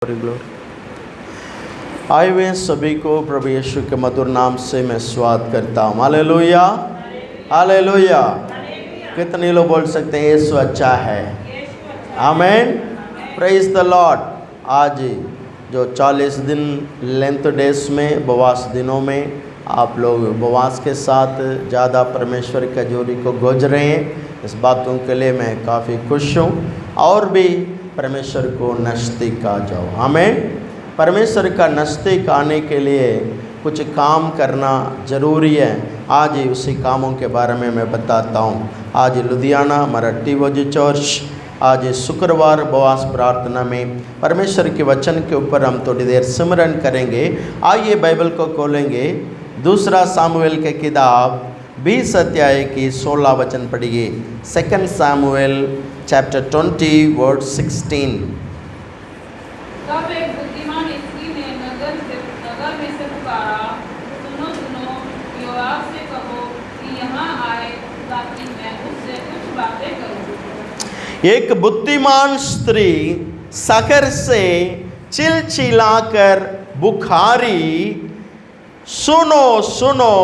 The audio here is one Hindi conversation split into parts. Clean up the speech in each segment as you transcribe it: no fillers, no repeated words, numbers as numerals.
ग्लोरी। आए हुए सभी को प्रभु यीशु के मधुर नाम से मैं स्वागत करता हूँ। Hallelujah, hallelujah. कितने लोग बोल सकते हैं यीशु अच्छा है? आमीन, प्रेज द लॉर्ड। आज जो 40 दिन लेंथ डेज में, उपवास दिनों में आप लोग उपवास के साथ ज़्यादा परमेश्वर की हजूरी को गुजर रहे हैं, इस बातों के लिए मैं काफ़ी खुश हूँ। और भी परमेश्वर को नज़दीक आ जाओ। आमीन। परमेश्वर का नज़दीक आने के लिए कुछ काम करना ज़रूरी है। आज उसी कामों के बारे में मैं बताता हूँ। आज लुधियाना मराठी वजी चर्च, आज शुक्रवार उपवास प्रार्थना में परमेश्वर के वचन के ऊपर हम थोड़ी देर सिमरन करेंगे। आइए बाइबल को खोलेंगे, दूसरा सामुएल के किताब 20 अध्याय की 16 वचन पढ़िए। 2 सामुएल चैप्टर 20 वर्स 16। तब एक बुद्धिमान स्त्री ने नगर में से पुकारा, सुनो सुनो, योआब से कहो कि यहाँ आए ताकि मैं उससे कुछ बातें करूं। एक बुद्धिमान स्त्री सखर से चिलचिलाकर बुखारी, सुनो सुनो,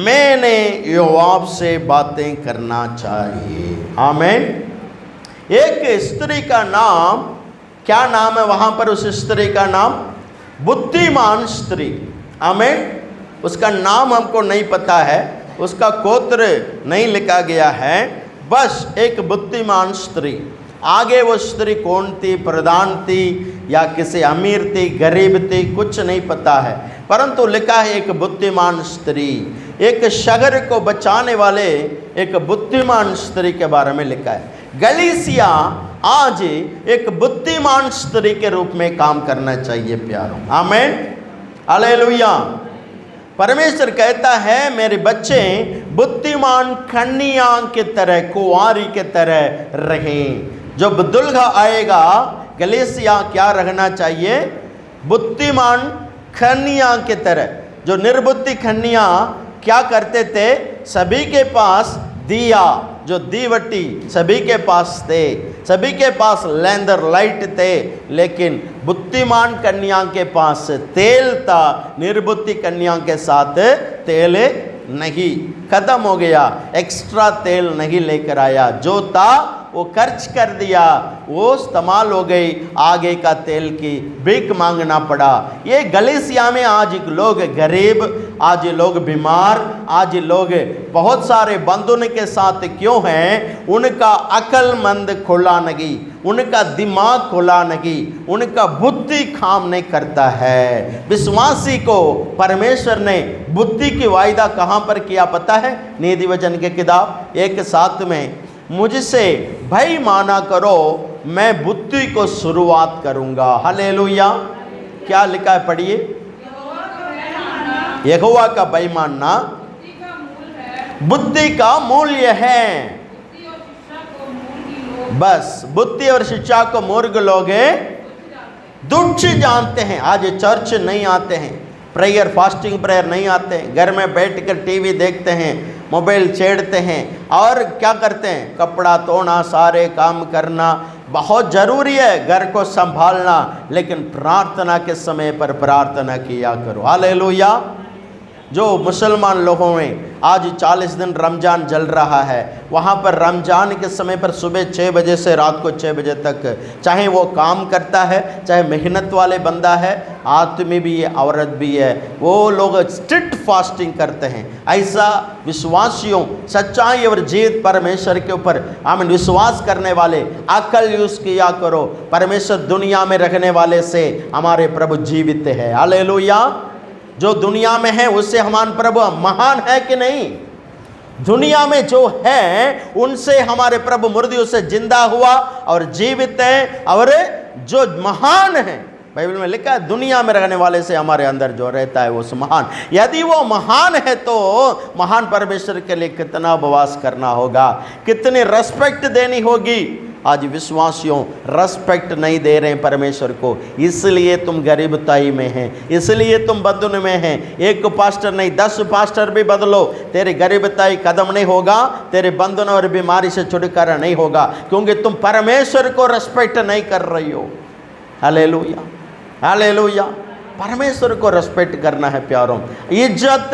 मैंने योआब से बातें करना चाहिए। आमीन। एक स्त्री का नाम, क्या नाम है वहाँ पर उस स्त्री का नाम? बुद्धिमान स्त्री। आमीन। उसका नाम हमको नहीं पता है, उसका गोत्र नहीं लिखा गया है, बस एक बुद्धिमान स्त्री। आगे वो स्त्री कौन थी, प्रधान थी या किसी अमीर थी, गरीब थी, कुछ नहीं पता है, परंतु लिखा है एक बुद्धिमान स्त्री। एक शहर को बचाने वाले एक बुद्धिमान स्त्री के बारे में लिखा है। गलीसिया आज एक बुद्धिमान स्त्री के रूप में काम करना चाहिए प्यारों। आमीन, हालेलुया। परमेश्वर कहता है मेरे बच्चे बुद्धिमान कन्या की तरह, कुंवारी के तरह रहें। जब दुल्हा आएगा, गलीसिया क्या रहना चाहिए? बुद्धिमान कन्या की तरह। जो निर्बुद्धि कन्या क्या करते थे? सभी के पास दिया, जो दीवटी सभी के पास थे, सभी के पास लैंडर लाइट थे, लेकिन बुद्धिमान कन्या के पास तेल था, निर्बुद्धि कन्या के साथ तेल नहीं, खत्म हो गया। एक्स्ट्रा तेल नहीं लेकर आया, जो था वो खर्च कर दिया, वो इस्तेमाल हो गई, आगे का तेल की भीख मांगना पड़ा। ये गलीसिया में आज लोग गरीब, आज लोग बीमार, आज लोग बहुत सारे बंधन के साथ क्यों हैं? उनका अक्लमंद खुला नहीं, उनका दिमाग खुला नहीं, उनका बुद्धि काम नहीं करता है। विश्वासी को परमेश्वर ने बुद्धि की वायदा कहाँ पर किया पता है? नीति वचन के किताब 1:7 में, मुझसे भय माना करो, मैं बुद्धि को शुरुआत करूंगा। हालेलुया। क्या लिखा है पढ़िए? यहोवा का भय मानना बुद्धि का मूल्य है। बस बुद्धि और शिक्षा को मूर्ख लोग तुच्छ जानते हैं। आज चर्च नहीं आते हैं, प्रेयर फास्टिंग प्रेयर नहीं आते हैं, घर में बैठकर टीवी देखते हैं, मोबाइल छेड़ते हैं, और क्या करते हैं? कपड़ा धोना, सारे काम करना बहुत ज़रूरी है, घर को संभालना, लेकिन प्रार्थना के समय पर प्रार्थना किया करो। हालेलुया। जो मुसलमान लोगों में आज 40 दिन रमज़ान जल रहा है, वहाँ पर रमज़ान के समय पर सुबह 6 बजे से रात को 6 बजे तक, चाहे वो काम करता है, चाहे मेहनत वाले बंदा है, आदमी भी है, औरत भी है, वो लोग स्ट्रिक्ट फास्टिंग करते हैं। ऐसा विश्वासियों, सच्चाई और जीत परमेश्वर के ऊपर आमीन विश्वास करने वाले अकल यूज़ किया करो। परमेश्वर दुनिया में रखने वाले से हमारे प्रभु जीवित है। हालेलुया। जो दुनिया में है उससे हमारा प्रभु महान है कि नहीं? दुनिया में जो है उनसे हमारे प्रभु मृत्यु से जिंदा हुआ और जीवित है, और जो महान है, बाइबल में लिखा है दुनिया में रहने वाले से हमारे अंदर जो रहता है वो महान। यदि वो महान है तो महान परमेश्वर के लिए कितना उपवास करना होगा, कितनी रेस्पेक्ट देनी होगी। आज विश्वासियों रेस्पेक्ट नहीं दे रहे हैं परमेश्वर को, इसलिए तुम गरीबताई में हैं, इसलिए तुम बंधन में हैं। एक पास्टर नहीं 10 पास्टर भी बदलो, तेरी गरीबताई कदम नहीं होगा, तेरे बंधन और बीमारी से छुटकारा नहीं होगा, क्योंकि तुम परमेश्वर को रेस्पेक्ट नहीं कर रही हो। Hallelujah, hallelujah. परमेश्वर को रेस्पेक्ट करना है प्यारों। इज्जत,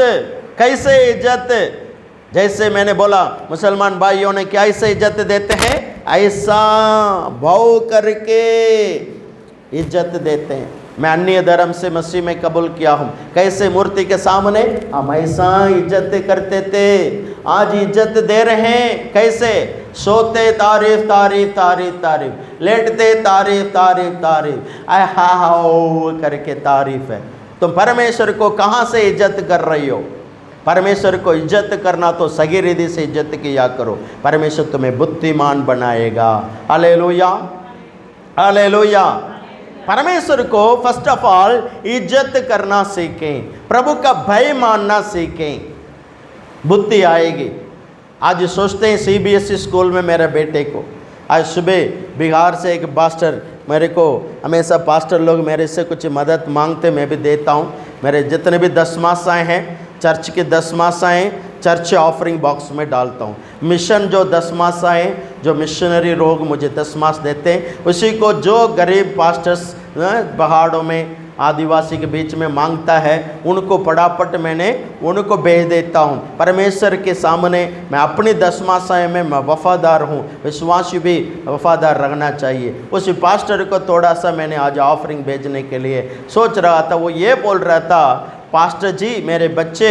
कैसे इज्जत? जैसे मैंने बोला मुसलमान भाइयों ने क्या ऐसे इज्जत देते हैं, ऐसा भाव करके इज्जत देते हैं। मैं अन्य धर्म से मसीह में कबूल किया हूँ, कैसे मूर्ति के सामने हम ऐसा इज्जत करते थे, आज इज्जत दे रहे हैं। कैसे? सोते तारीफ तारीफ तारीफ तारीफ, लेटते तारीफ तारीफ तारीफ, आय हा हा करके तारीफ है। तुम परमेश्वर को कहाँ से इज्जत कर रही हो? परमेश्वर को इज्जत करना तो सही रीति से इज्जत किया करो, परमेश्वर तुम्हें बुद्धिमान बनाएगा। Hallelujah, hallelujah. परमेश्वर को फर्स्ट ऑफ ऑल इज्जत करना सीखें, प्रभु का भय मानना सीखें, बुद्धि आएगी। आज सोचते हैं सीबीएसई स्कूल में मेरे बेटे को, आज सुबह बिहार से एक पास्टर मेरे को, हमेशा पास्टर लोग मेरे से कुछ मदद मांगते, मैं भी देता हूँ। मेरे जितने भी दशमाशाएँ हैं, चर्च की दशमाशाएँ चर्च ऑफरिंग बॉक्स में डालता हूँ। मिशन जो दशमाशाएँ, जो मिशनरी लोग मुझे दशमाश देते हैं, उसी को जो गरीब पास्टर्स पहाड़ों में आदिवासी के बीच में मांगता है, उनको फटाफट मैंने उनको भेज देता हूँ। परमेश्वर के सामने मैं अपनी दशमाशाएँ में मैं वफ़ादार हूँ, विश्वासी भी वफ़ादार रहना चाहिए। उस पास्टर को थोड़ा सा मैंने आज ऑफरिंग भेजने के लिए सोच रहा था। वो ये बोल रहा था, पास्टर जी मेरे बच्चे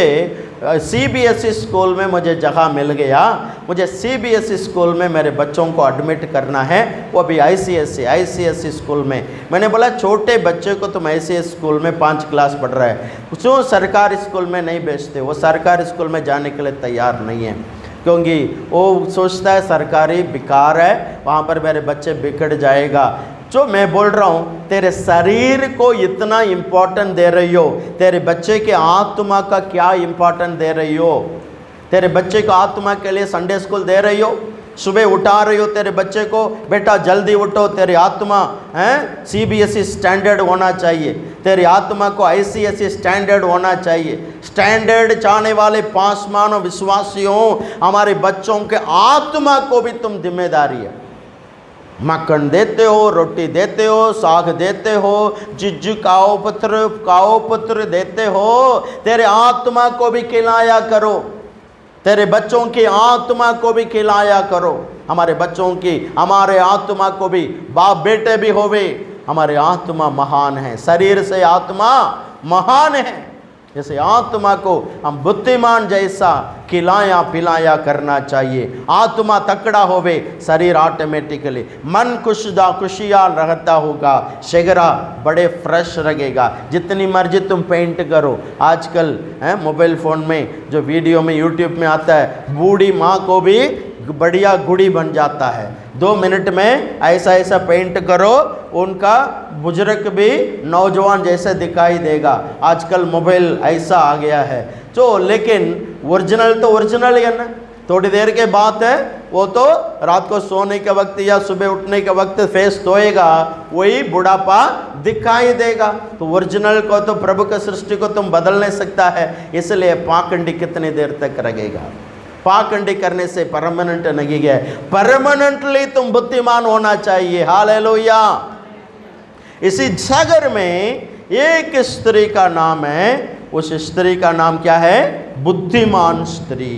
सीबीएसई स्कूल में मुझे जगह मिल गया, मुझे सीबीएसई स्कूल में मेरे बच्चों को एडमिट करना है, वो भी आईसीएसई स्कूल में। मैंने बोला छोटे बच्चे को तुम आईसीएसई स्कूल में 5 क्लास पढ़ रहा है, क्यों सरकारी स्कूल में नहीं भेजते? वो सरकारी स्कूल में जाने के लिए तैयार नहीं है, क्योंकि वो सोचता है सरकारी बेकार है, वहाँ पर मेरे बच्चे बिगड़ जाएगा। जो मैं बोल रहा हूँ, तेरे शरीर को इतना इम्पोर्टेंट दे रही हो, तेरे बच्चे के आत्मा का क्या इम्पोर्टेंट दे रही हो? तेरे बच्चे को आत्मा के लिए संडे स्कूल दे रही हो, सुबह उठा रही हो तेरे बच्चे को, बेटा जल्दी उठो, तेरी आत्मा है सीबीएसई स्टैंडर्ड होना चाहिए, तेरी आत्मा को आईसीएसई स्टैंडर्ड होना चाहिए। स्टैंडर्ड चाहने वाले पासमान विश्वासियों, हमारे बच्चों के आत्मा को भी तुम जिम्मेदारी है। मक्खन देते हो, रोटी देते हो, साग देते हो, जिज्जू काओ पत्र देते हो, तेरे आत्मा को भी खिलाया करो, तेरे बच्चों की आत्मा को भी खिलाया करो। हमारे बच्चों की, हमारे आत्मा को भी, बाप बेटे भी होवे, हमारे आत्मा महान है, शरीर से आत्मा महान है। जैसे आत्मा को हम बुद्धिमान जैसा खिलाया पिलाया करना चाहिए। आत्मा तकड़ा होवे, शरीर ऑटोमेटिकली, मन खुशियाल रहता होगा, चेहरा बड़े फ्रेश लगेगा। जितनी मर्जी तुम पेंट करो, आजकल मोबाइल फ़ोन में जो वीडियो में यूट्यूब में आता है, बूढ़ी माँ को भी बढ़िया गुड़ी बन जाता है। 2 मिनट में ऐसा पेंट करो, उनका बुजुर्ग भी नौजवान जैसे दिखाई देगा। आजकल मोबाइल ऐसा आ गया है जो, लेकिन ओरिजिनल तो ओरिजिनल ही है ना, थोड़ी देर के बात है, वो तो रात को सोने के वक्त या सुबह उठने के वक्त फेस धोएगा, वही बुढ़ापा दिखाई देगा। तो ओरिजिनल को तो, प्रभु की सृष्टि को तुम बदल नहीं सकता है, इसलिए पाखंडी कितनी देर तक रहेगा? पाखंडी करने से परमानेंट नहीं है, परमानेंटली तुम बुद्धिमान होना चाहिए। हालेलुया। इसी सागर में एक स्त्री का नाम है, उस स्त्री का नाम क्या है? बुद्धिमान स्त्री।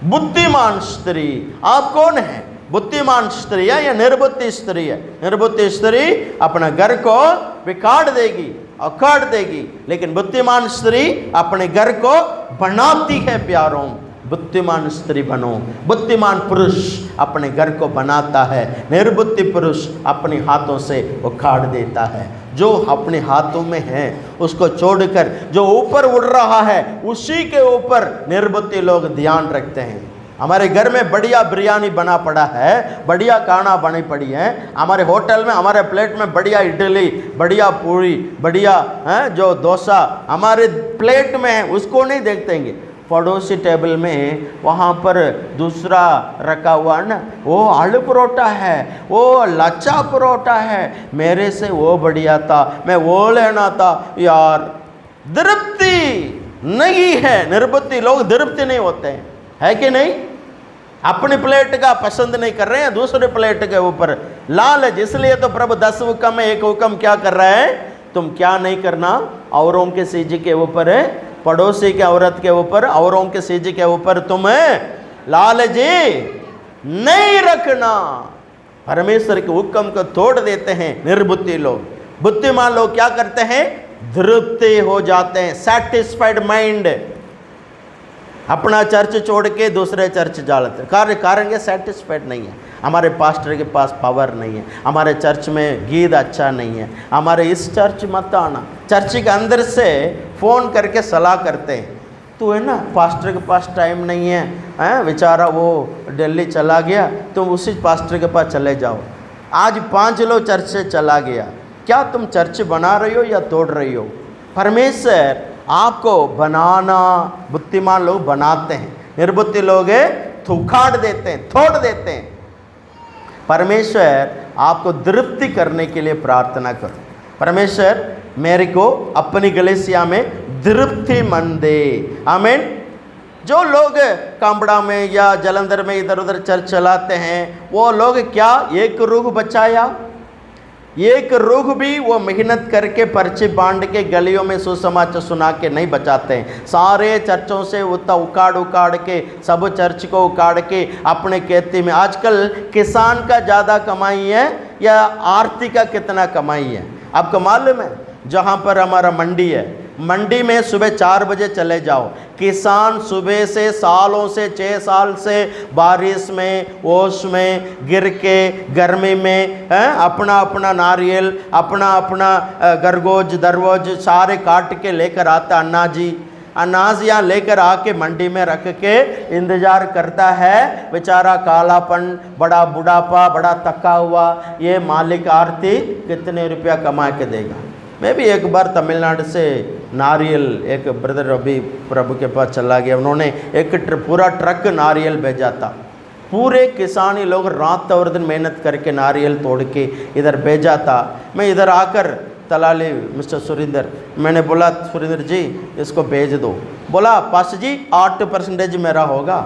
बुद्धिमान स्त्री। आप कौन है? बुद्धिमान स्त्री है या निर्बुद्धि स्त्री है? निर्बुद्धि स्त्री अपना घर को बिगाड़ देगी, उखाड़ देगी, लेकिन बुद्धिमान स्त्री अपने घर को बनाती है। प्यारों, बुद्धिमान स्त्री बनो। बुद्धिमान पुरुष अपने घर को बनाता है, निर्बुद्धि पुरुष अपने हाथों से उखाड़ देता है। जो अपने हाथों में है उसको छोड़कर जो ऊपर उड़ रहा है, उसी के ऊपर निर्बुद्धि लोग ध्यान रखते हैं। हमारे घर में बढ़िया बिरयानी बना पड़ा है, बढ़िया खाना बनी पड़ी है, हमारे होटल में हमारे प्लेट में बढ़िया इडली, बढ़िया पूरी, बढ़िया जो डोसा हमारे प्लेट में है, उसको नहीं देखतेंगे। पड़ोसी टेबल में वहाँ पर दूसरा रखा हुआ ना, वो आलू परोठा है, वो लच्छा परोठा है, मेरे से वो बढ़िया था, मैं वो लेना था। यार, तृप्ति नहीं है। निर्बुद्धि लोग तृप्ति नहीं होते हैं, है कि नहीं? अपनी प्लेट का पसंद नहीं कर रहे हैं, दूसरे प्लेट के ऊपर लालच। इसलिए तो प्रभु 10 हुक्म में एक हुक्म क्या कर रहा है, तुम क्या नहीं करना, औरों के सीजी के ऊपर है, पड़ोसी के औरत के ऊपर, औरों के सीजी के ऊपर तुम लालच नहीं रखना। परमेश्वर के हुक्म को तोड़ देते हैं निर्बुद्धि लोग। बुद्धिमान लोग क्या करते हैं, तृप्ति हो जाते हैं, सेटिस्फाइड माइंड। अपना चर्च छोड़ के दूसरे चर्च जाते, कारण ये सेटिस्फाइड नहीं है, हमारे पास्टर के पास पावर नहीं है, हमारे चर्च में गीत अच्छा नहीं है, हमारे इस चर्च मत आना। चर्च के अंदर से फ़ोन करके सलाह करते हैं, तो है ना पास्टर के पास टाइम नहीं है, बेचारा वो दिल्ली चला गया, तुम उसी पास्टर के पास चले जाओ। आज 5 लोग चर्च से चला गया, क्या तुम चर्च बना रही हो या तोड़ रही हो? परमेश्वर आपको बनाना, बुद्धिमान लोग बनाते हैं, निर्बुद्धि लोग उखाड़ देते हैं, तोड़ देते हैं। परमेश्वर आपको तृप्ति करने के लिए प्रार्थना करो, परमेश्वर मेरे को अपनी कलीसिया में तृप्ति मन दे। आमीन। जो लोग कांबड़ा में या जलंधर में इधर उधर चर्च चलाते हैं, वो लोग क्या एक रूह बचाया, एक रूह भी वो मेहनत करके पर्चे बांट के गलियों में सुसमाचार सुना के नहीं बचाते हैं। सारे चर्चों से उखाड़ के, सब चर्च को उखाड़ के अपने खेती में। आजकल किसान का ज़्यादा कमाई है या आरती का कितना कमाई है आपको मालूम है? जहाँ पर हमारा मंडी है, मंडी में सुबह 4 बजे चले जाओ, किसान सुबह से सालों से 6 साल से बारिश में, ओस में गिर के, गर्मी में अपना अपना नारियल, अपना अपना गरगोज दरगोज सारे काट के लेकर आता। अनाज यहाँ लेकर आके मंडी में रख के इंतज़ार करता है, बेचारा कालापन, बड़ा बुढ़ापा, बड़ा थका हुआ, ये मालिक आरती कितने रुपया कमा के देगा। मैं भी एक बार तमिलनाडु से नारियल, एक ब्रदर अभी प्रभु के पास चला गया, उन्होंने एक पूरा ट्रक नारियल भेजा था। पूरे किसानी लोग रात और दिन मेहनत करके नारियल तोड़ के इधर भेजा था। मैं इधर आकर तलाली मिस्टर सुरेंद्र, मैंने बोला सुरेंद्र जी इसको भेज दो। बोला पास जी 8% मेरा होगा।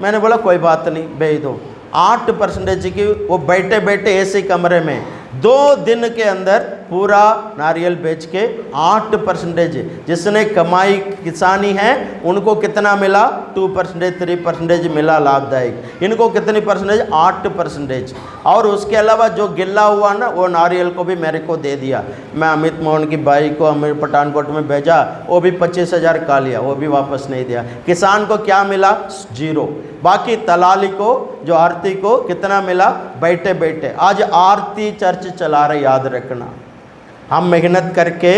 मैंने बोला कोई बात नहीं, भेज दो। 8% की वो बैठे बैठे ऐसे कमरे में 2 दिन के अंदर पूरा नारियल बेच के 8%, जिसने कमाई किसानी है उनको कितना मिला? 2% 3% मिला लाभदायक। इनको कितनी परसेंटेज? 8%। और उसके अलावा जो गिल्ला हुआ ना, वो नारियल को भी मेरे को दे दिया। मैं अमित मोहन की भाई को अमीर पठानकोट में भेजा, वो भी 25,000 का लिया, वो भी वापस नहीं दिया। किसान को क्या मिला? 0। बाकी तलाली को, जो आरती को कितना मिला? बैठे बैठे। आज आरती चर्च चला रहे, याद रखना। हम मेहनत करके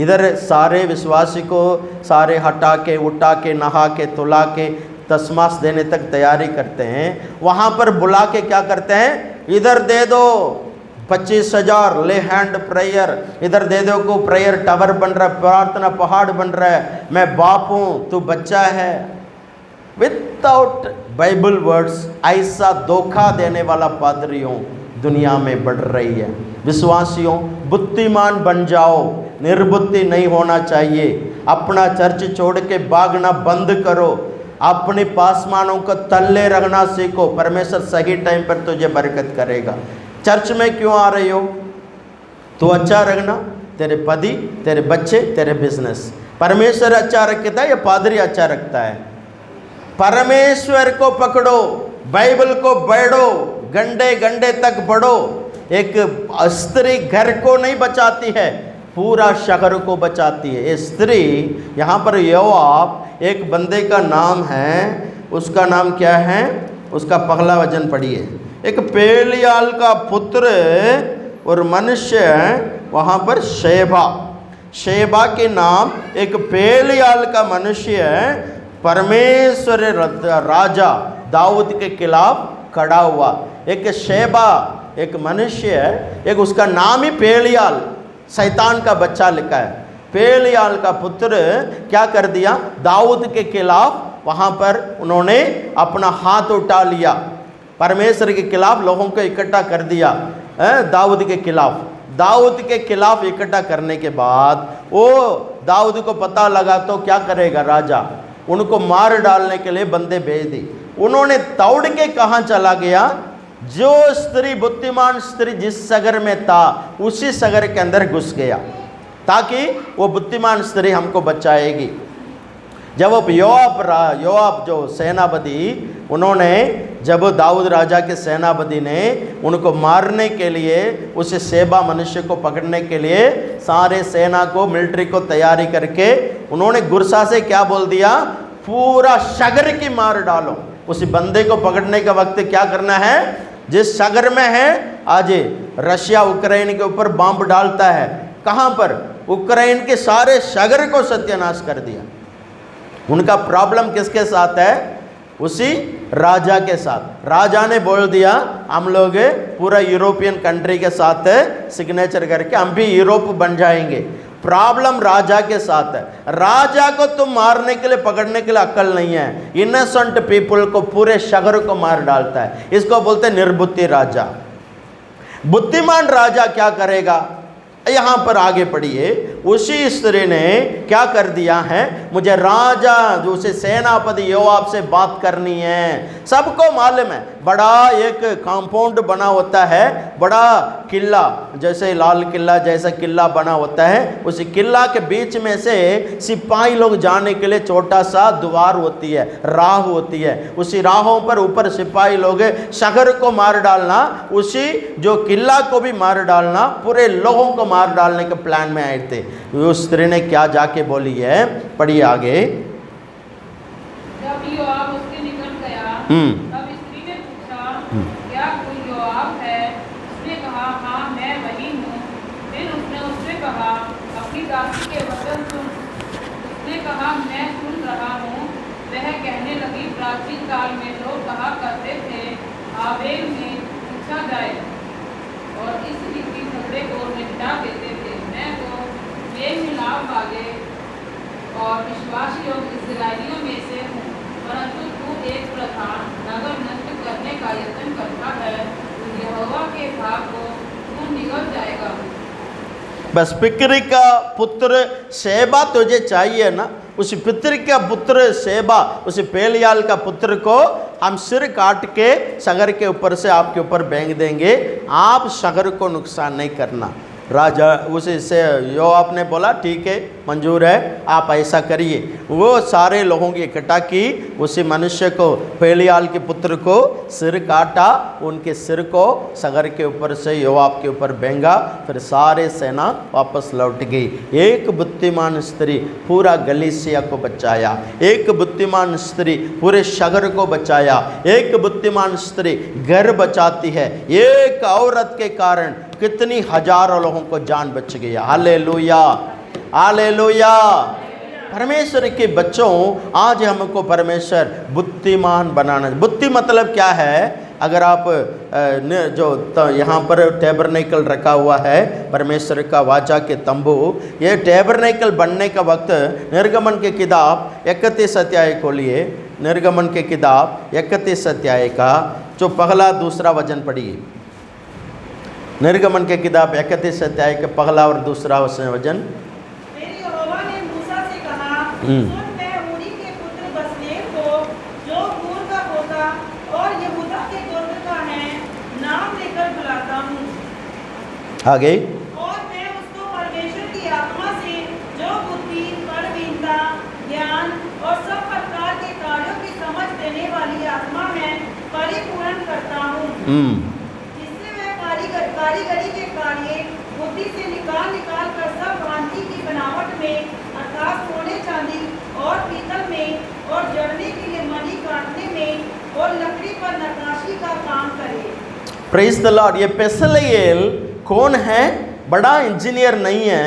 इधर सारे विश्वासी को सारे हटा के, उठा के, नहा के, तुला के दशमास देने तक तैयारी करते हैं। वहाँ पर बुला के क्या करते हैं? इधर दे दो 25,000 ले हैंड प्रेयर, इधर दे दो को प्रेयर टावर बन रहा है, प्रार्थना पहाड़ बन रहा है, मैं बाप हूँ तू बच्चा है। विदाउट बाइबल वर्ड्स ऐसा धोखा देने वाला पादरियों दुनिया में बढ़ रही है। विश्वासियों बुद्धिमान बन जाओ, निर्बुद्धि नहीं होना चाहिए। अपना चर्च छोड़ के भागना बंद करो, अपने पासमानों को तल्ले रखना सीखो। परमेश्वर सही टाइम पर तुझे बरकत करेगा। चर्च में क्यों आ रही हो? तो अच्छा रखना, तेरे पति, तेरे बच्चे, तेरे बिजनेस। परमेश्वर अच्छा रखता है या पादरी अच्छा रखता है? परमेश्वर को पकड़ो, बाइबल को पढ़ो, गंडे गंडे तक बढ़ो। एक स्त्री घर को नहीं बचाती है, पूरा शहर को बचाती है। ये स्त्री, यहाँ पर योआब एक बंदे का नाम है, उसका नाम क्या है? उसका पहला वचन पढ़िए। एक पेलियाल का पुत्र और मनुष्य, वहाँ पर शेबा के नाम एक पेलियाल का मनुष्य परमेश्वर राजा दाऊद के खिलाफ खड़ा हुआ। एक शेबा एक मनुष्य है, एक उसका नाम ही पेलियाल, शैतान का बच्चा लिखा है। पेलियाल का पुत्र क्या कर दिया? दाऊद के खिलाफ वहाँ पर उन्होंने अपना हाथ उठा लिया, परमेश्वर के खिलाफ लोगों को इकट्ठा कर दिया। दाऊद के खिलाफ इकट्ठा करने के बाद वो दाऊद को पता लगा तो क्या करेगा राजा? उनको मार डालने के लिए बंदे भेज दी। उन्होंने दौड़ के कहाँ चला गया? जो स्त्री बुद्धिमान स्त्री जिस सगर में था उसी सगर के अंदर घुस गया, ताकि वो बुद्धिमान स्त्री हमको बचाएगी। जब अब योआब जो सेनापति, उन्होंने जब दाऊद राजा के सेनापति ने उनको मारने के लिए, उस सेबा मनुष्य को पकड़ने के लिए सारे सेना को, मिलिट्री को तैयारी करके उन्होंने गुस्सा से क्या बोल दिया, पूरा शगर की मार डालो। उस बंदे को पकड़ने का वक्त क्या करना है, जिस शगर में है, आज रशिया उक्रेन के ऊपर बम डालता है, कहाँ पर, उक्रेन के सारे शगर को सत्यानाश कर दिया। उनका प्रॉब्लम किसके साथ है, उसी राजा के साथ। राजा ने बोल दिया हम लोग पूरा यूरोपियन कंट्री के साथ सिग्नेचर करके हम भी यूरोप बन जाएंगे। प्रॉब्लम राजा के साथ है। राजा को तुम मारने के लिए, पकड़ने के लिए अक्ल नहीं है, इनोसेंट पीपल को, पूरे शहर को मार डालता है। इसको बोलते हैं निर्बुद्धि राजा। बुद्धिमान राजा क्या करेगा, यहाँ पर आगे पढ़िए। उसी स्त्री ने क्या कर दिया है, मुझे राजा जो उसे सेनापति योआब से बात करनी है। सबको मालूम है, बड़ा एक कंपाउंड बना होता है, बड़ा किला, जैसे लाल किला जैसा किला बना होता है, उस किला के बीच में से सिपाही लोग जाने के लिए छोटा सा द्वार होती है, राह होती है। उसी राहों पर ऊपर सिपाही लोग शहर को मार डालना, उसी जो किला को भी मार डालना, पूरे लोगों को मार डालने के प्लान में आए थे। उस स्त्री ने क्या जाके बोली है, पढ़िए आगे। जब योआब उसके निकट गया, तब स्त्री ने पूछा, क्या कोई योआब है? उसने कहा, हाँ मैं वही हूँ। फिर उसने उससे कहा, अपनी दासी के वचन सुन। उसने कहा, मैं सुन रहा हूँ। वह कहने लगी, प्राचीन काल में लोग कहा करते थे, आबेल में पूछा जाए, और इस रीति झगड़े को निपटा देते थे। मैं तो बेमिलाप वाले और विश्वास योग्य इस्राएलियों में से हूँ, परंतु तू एक प्रधान नगर नष्ट करने का यत्न करता है, तो यहोवा के भाग को तू निगल जाएगा। बस पिक्री का पुत्र सेबा तुझे चाहिए ना, उस पितृ का पुत्र सेबा, उस पेलियाल का पुत्र को हम सिर काट के शहर के ऊपर से आपके ऊपर फेंक देंगे, आप शहर को नुकसान नहीं करना। राजा उससे योआब ने बोला ठीक है, मंजूर है, आप ऐसा करिए। वो सारे लोगों की इकट्ठा की, उसी मनुष्य को, पेलियाल के पुत्र को सिर काटा, उनके सिर को शहर के ऊपर से योआब के ऊपर बेंगा। फिर सारे सेना वापस लौट गई। एक बुद्धिमान स्त्री पूरा गलीसिया को बचाया, एक बुद्धिमान स्त्री पूरे शहर को बचाया, एक बुद्धिमान स्त्री घर बचाती है। एक औरत के कारण कितनी हजारों लोगों को जान बच गया। Hallelujah, hallelujah. परमेश्वर के बच्चों, आज हमको परमेश्वर बुद्धिमान बनाना। बुद्धि मतलब क्या है? अगर आप जो यहाँ पर टैबरनेकल रखा हुआ है, परमेश्वर का वाचा के तंबू, ये टैबरनेकल बनने का वक्त, निर्गमन की किताब 31 अध्याय खोलिए। निर्गमन की किताब 31 अध्याय का जो पहला दूसरा वचन पढ़िए। निर्गमन के किताब 31 अध्याय के पहला और दूसरा वचन। फिर यहोवा ने मूसा से कहा, सुन, मैं ऊरी के पुत्र बसलेल को, जो हूर का पोता और यहूदा के गोत्र का है, नाम लेकर बुलाता हूँ। आगे। और मैं उसको परमेश्वर की आत्मा से, जो बुद्धि, परवीनता, ज्ञान और सब प्रकार के कार्यों की समझ देने वाली आत्मा है, परिपूर्ण करता हूँ। कारीगरी के कार्य बुद्धि से निकाल कर सब भांति की बनावट में, अर्थात सोने चांदी और पीतल में, और जड़ने के लिए मणि काटने में, और लकड़ी पर नक्काशी का काम करे। Praise the Lord. ये बेसलेल कौन है? बड़ा इंजीनियर नहीं है,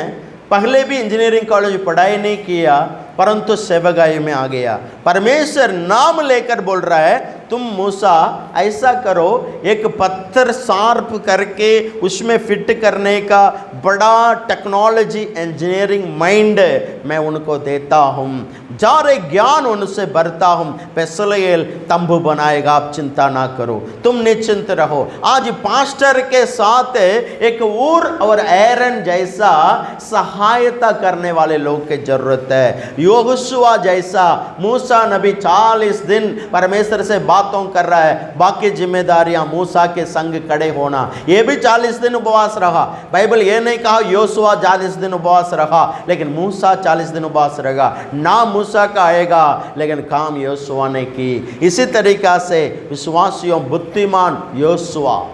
पहले भी इंजीनियरिंग कॉलेज पढ़ाई नहीं किया, परंतु सेवकाई में आ गया। परमेश्वर नाम लेकर बोल रहा है, तुम मूसा ऐसा करो, एक पत्थर शार्प करके उसमें फिट करने का बड़ा टेक्नोलॉजी इंजीनियरिंग माइंड मैं उनको देता हूँ, जारे ज्ञान उनसे भरता हूँ। बेसलेल तंबू बनाएगा, आप चिंता ना करो, तुम निश्चिंत रहो। आज पास्टर के साथ एक ऊर और एरन जैसा सहायता करने वाले लोग की जरूरत है। यहोशुआ जैसा मूसा नबी 40 दिन परमेश्वर से बातों कर रहा है, बाकी जिम्मेदारियां मूसा के संग खड़े होना। ये भी 40 दिन उपवास रहा। बाइबल ये नहीं कहा यहोशुआ 40 दिन उपवास रहा, लेकिन मूसा 40 दिन उपवास रहेगा। नाम मूसा का आएगा, लेकिन काम यहोशुआ ने की। इसी तरीका से विश्वासियों, बुद्धिमान यहोशुआ।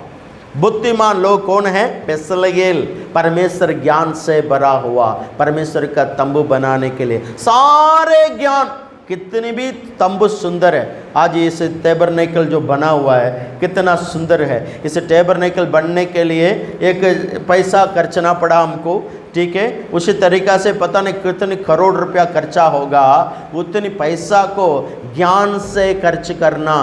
बुद्धिमान लोग कौन है? बेसलेल, परमेश्वर ज्ञान से भरा हुआ, परमेश्वर का तंबू बनाने के लिए सारे ज्ञान। कितनी भी तंबू सुंदर है। आज इस टैबरनेकल जो बना हुआ है कितना सुंदर है। इस टैबरनेकल बनने के लिए एक पैसा खर्चना पड़ा हमको, ठीक है। उसी तरीक़ा से पता नहीं कितने करोड़ रुपया खर्चा होगा, उतनी पैसा को ज्ञान से खर्च करना।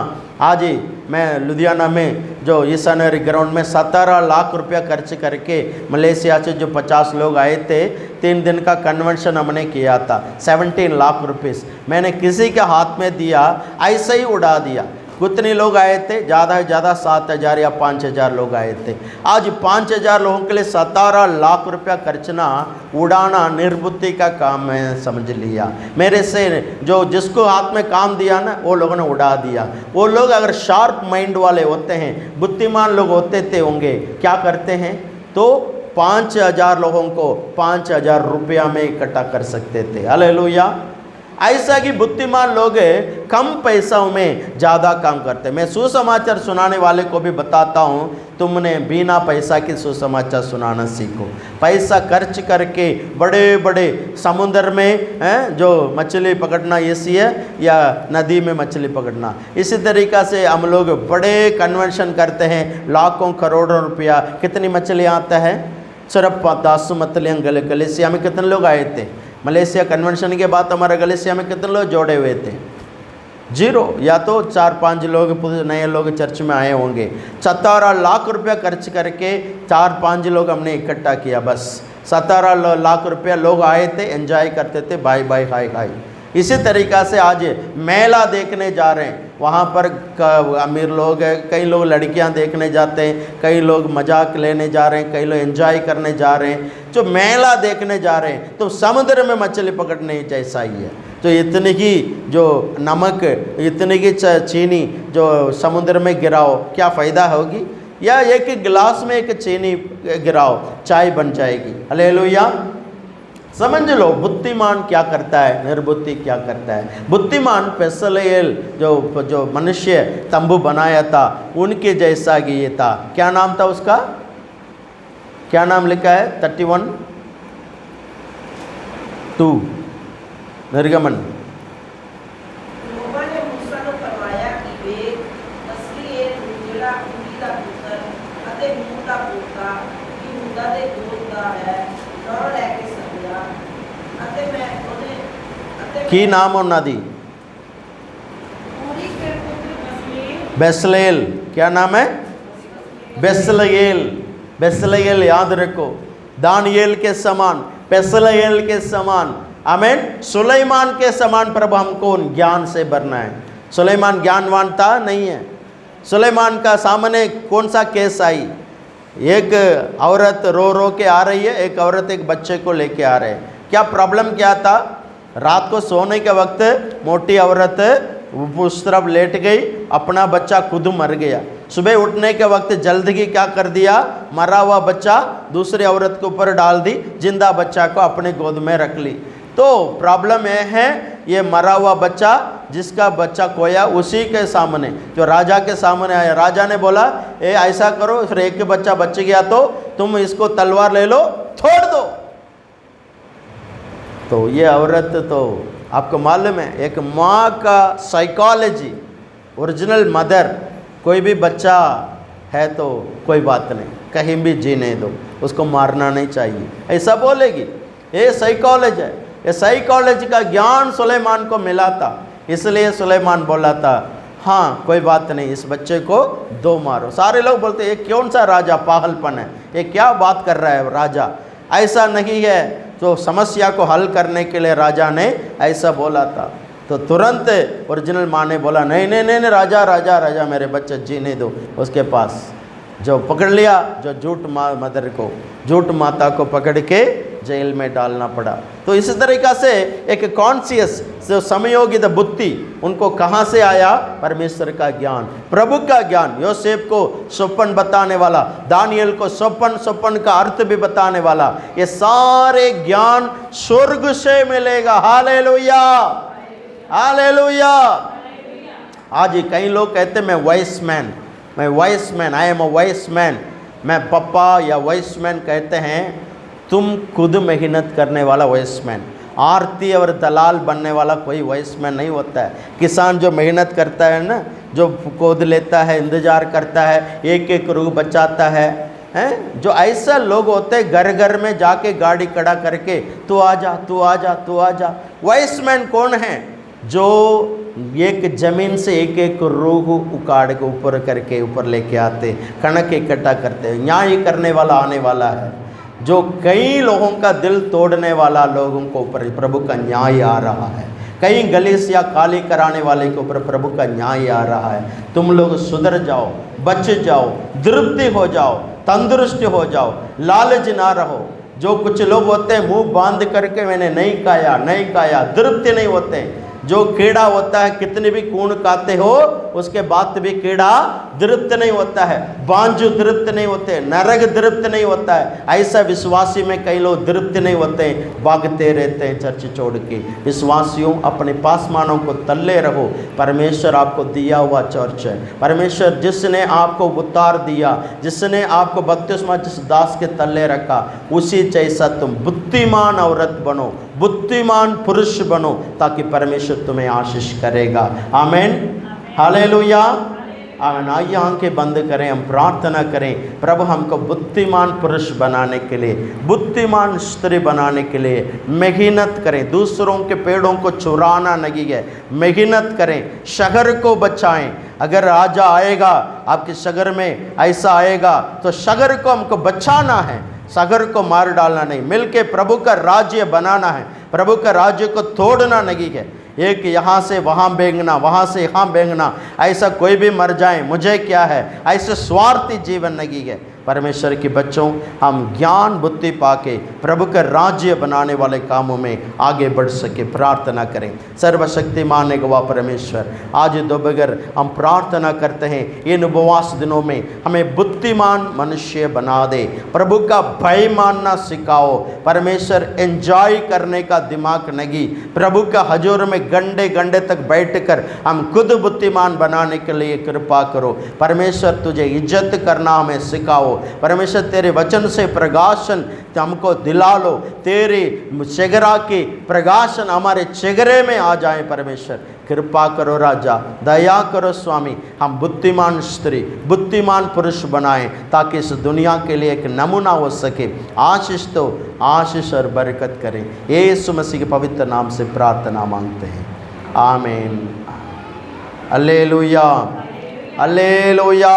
आज ही मैं लुधियाना में जो ईसानरी ग्राउंड में 17 लाख रुपया खर्च करके मलेशिया से जो 50 लोग आए थे, 3 दिन का कन्वेंशन हमने किया था। 17 लाख रुपीस मैंने किसी के हाथ में दिया, ऐसे ही उड़ा दिया। कितने लोग आए थे? ज़्यादा से ज़्यादा 7,000 या 5,000 लोग आए थे। आज 5,000 लोगों के लिए 17 लाख रुपया खर्चना, उड़ाना निर्बुद्धि का काम है, समझ लिया। मेरे से जो जिसको हाथ में काम दिया ना, वो लोगों ने उड़ा दिया। वो लोग अगर शार्प माइंड वाले होते हैं, बुद्धिमान लोग होते थे होंगे, क्या करते हैं तो 5,000 लोगों को 5,000 रुपया में इकट्ठा कर सकते थे। हालेलुया। ऐसा कि बुद्धिमान लोग कम पैसों में ज़्यादा काम करते। मैं सुसमाचार सुनाने वाले को भी बताता हूँ, तुमने बिना पैसा के सुसमाचार सुनाना सीखो। पैसा खर्च करके बड़े बड़े समुद्र में जो मछली पकड़ना ऐसी है, या नदी में मछली पकड़ना, इसी तरीक़ा से हम लोग बड़े कन्वेंशन करते हैं, लाखों करोड़ों रुपया। कितनी मछलियाँ आता है? सिर्फ 10 मछलियाँ। गलेशिया में कितने लोग आए थे? मलेशिया कन्वेंशन के बाद हमारे गलेशिया में कितने लोग जोड़े हुए थे? 0, या तो 4-5 लोग नए लोग चर्च में आए होंगे। 17 लाख रुपया खर्च करके 4-5 लोग हमने इकट्ठा किया। बस 17 लाख रुपया लोग आए थे, एंजॉय करते थे, बाय बाय हाय हाय। इसी तरीक़ा से आज मेला देखने जा रहे हैं, वहाँ पर अमीर लोग हैं, कई लोग लड़कियाँ देखने जाते हैं, कई लोग मजाक लेने जा रहे हैं, कई लोग एंजॉय करने जा रहे हैं। जो मेला देखने जा रहे हैं तो समुद्र में मछली पकड़ने जैसा ही है। तो इतनी ही जो नमक, इतनी ही चीनी जो समुद्र में गिराओ, क्या फ़ायदा होगी? या एक गिलास में एक चीनी गिराओ, चाय बन जाएगी। हालेलुया। समझ लो बुद्धिमान क्या करता है, निर्बुद्धि क्या करता है। बुद्धिमान बेसलेल जो मनुष्य तंबू बनाया था, उनके जैसा ये था। क्या नाम था उसका? क्या नाम लिखा है? 31:2 निर्गमन। की नाम होना दी? बेसलेल। क्या नाम है? बेसलेल। बेसलेल याद रखो, दानिయేल के समान, बेसलेल के समान, आमीन। सुलेमान के समान प्रभु हमको ज्ञान से भरना है। सुलेमान ज्ञानवान था? नहीं है। सुलेमान का सामने कौन सा केस आई? एक औरत रो रो के आ रही है, एक औरत एक बच्चे को लेके आ रहे हैं। क्या प्रॉब्लम क्या था? रात को सोने के वक्त मोटी औरत उस तरफ लेट गई, अपना बच्चा खुद मर गया। सुबह उठने के वक्त जल्दी क्या कर दिया? मरा हुआ बच्चा दूसरी औरत के ऊपर डाल दी, जिंदा बच्चा को अपने गोद में रख ली। तो प्रॉब्लम यह है, ये मरा हुआ बच्चा, जिसका बच्चा खोया, उसी के सामने, जो राजा के सामने आया। राजा ने बोला, ऐसा करो, फिर एक बच्चा बच गया तो तुम इसको तलवार ले लो, छोड़ दो। तो ये औरत, तो आपको मालूम है, एक माँ का साइकोलॉजी, ओरिजिनल मदर, कोई भी बच्चा है तो कोई बात नहीं, कहीं भी जीने दो, उसको मारना नहीं चाहिए, ऐसा बोलेगी। ये साइकोलॉजी है। ये साइकोलॉजी का ज्ञान सुलेमान को मिला था, इसलिए सुलेमान बोला था, हाँ कोई बात नहीं, इस बच्चे को 2 मारो। सारे लोग बोलते ये कौन सा राजा पागलपन है, ये क्या बात कर रहा है राजा। ऐसा नहीं है, तो समस्या को हल करने के लिए राजा ने ऐसा बोला था। तो तुरंत ओरिजिनल माँ ने बोला, नहीं नहीं नहीं नहीं, राजा राजा राजा, मेरे बच्चे जीने दो। उसके पास जो पकड़ लिया, जो झूठ मदर को झूठ माता को पकड़ के जेल में डालना पड़ा। तो इस तरीक़ा से एक कॉन्शियस जो समयोगित बुद्धि उनको कहाँ से आया? परमेश्वर का ज्ञान, प्रभु का ज्ञान। योसेफ को स्वप्न बताने वाला, दानियल को स्वप्न का अर्थ भी बताने वाला, ये सारे ज्ञान स्वर्ग से मिलेगा। Hallelujah, hallelujah. आज कई लोग कहते मैं vice man, I am a vice man. मैं पप्पा या वाइस मैन कहते हैं, तुम खुद मेहनत करने वाला वाइस मैन। आरती और दलाल बनने वाला कोई वाइस मैन नहीं होता है। किसान जो मेहनत करता है ना, जो खोद लेता है, इंतजार करता है, एक एक रूह बचाता है, हैं? जो ऐसा लोग होते हैं घर घर में जाके गाड़ी खड़ा करके तू आ जा, तू आ जा, तू आ जा। वाइस मैन कौन है? जो एक जमीन से एक एक रूह उखाड़ के ऊपर करके ऊपर लेके आते, कणक इकट्ठा करते। न्याय करने वाला आने वाला है, जो कई लोगों का दिल तोड़ने वाला लोगों को ऊपर प्रभु का न्याय आ रहा है। कई गलीसिया काली कराने वाले के ऊपर प्रभु का न्याय आ रहा है। तुम लोग सुधर जाओ, बच जाओ, तृप्ति हो जाओ, तंदुरुस्त हो जाओ, लालच ना रहो। जो कुछ लोग होते हैं मुंह बांध करके मैंने नहीं खाया, तृप्ति नहीं होते। जो कीड़ा होता है कितने भी खून खाते हो उसके बाद भी कीड़ा तृप्त नहीं होता है, बांझू तृप्त नहीं होते, नरक तृप्त नहीं होता है। ऐसा विश्वासी में कई लोग तृप्त नहीं होते, भागते रहते हैं चर्च छोड़ के। विश्वासियों, अपने पासमानों को तल्ले रहो। परमेश्वर आपको दिया हुआ चर्च है। परमेश्वर जिसने आपको उतार दिया, जिसने आपको बपतिस्मा जिस दास के तल्ले रखा, उसी जैसा तुम बुद्धिमान औरत बनो, बुद्धिमान पुरुष बनो, ताकि परमेश्वर तुम्हें आशीष करेगा। आमीन, हालेलुया, आमीन। आइए आंखें बंद करें, हम प्रार्थना करें। प्रभु हमको बुद्धिमान पुरुष बनाने के लिए, बुद्धिमान स्त्री बनाने के लिए मेहनत करें। दूसरों के पेड़ों को चुराना नहीं है, मेहनत करें, शहर को बचाएं। अगर राजा आएगा आपके शहर में, ऐसा आएगा तो शहर को हमको बचाना है, शहर को मार डालना नहीं। मिलके प्रभु का राज्य बनाना है, प्रभु का राज्य को तोड़ना नहीं है। एक यहाँ से वहाँ बेंगना, वहाँ से यहाँ बेंगना, ऐसा कोई भी मर जाए मुझे क्या है, ऐसे स्वार्थी जीवन नहीं है। परमेश्वर के बच्चों, हम ज्ञान बुद्धि पाके प्रभु का राज्य बनाने वाले कामों में आगे बढ़ सके। प्रार्थना करें। सर्वशक्तिमान गवाह परमेश्वर, आज दोपहर हम प्रार्थना करते हैं, इन उपवास दिनों में हमें बुद्धिमान मनुष्य बना दे। प्रभु का भय मानना सिखाओ। परमेश्वर, एंजॉय करने का दिमाग नहीं, प्रभु का हजूर में घंटे घंटे तक बैठकर हम खुद बुद्धिमान बनाने के लिए कृपा करो। परमेश्वर, तुझे इज्जत करना हमें सिखाओ। परमेश्वर, तेरे वचन से प्रकाशन हमको दिला लो। तेरे चेहरा के प्रकाशन हमारे चेहरे में आ जाए। परमेश्वर, कृपा करो राजा, दया करो स्वामी। हम बुद्धिमान स्त्री, बुद्धिमान पुरुष बनाएं, ताकि इस दुनिया के लिए एक नमूना हो सके। आशीष तो आशीष और बरकत करें। यीशु मसीह के पवित्र नाम से प्रार्थना मांगते हैं, आमीन। Hallelujah, hallelujah.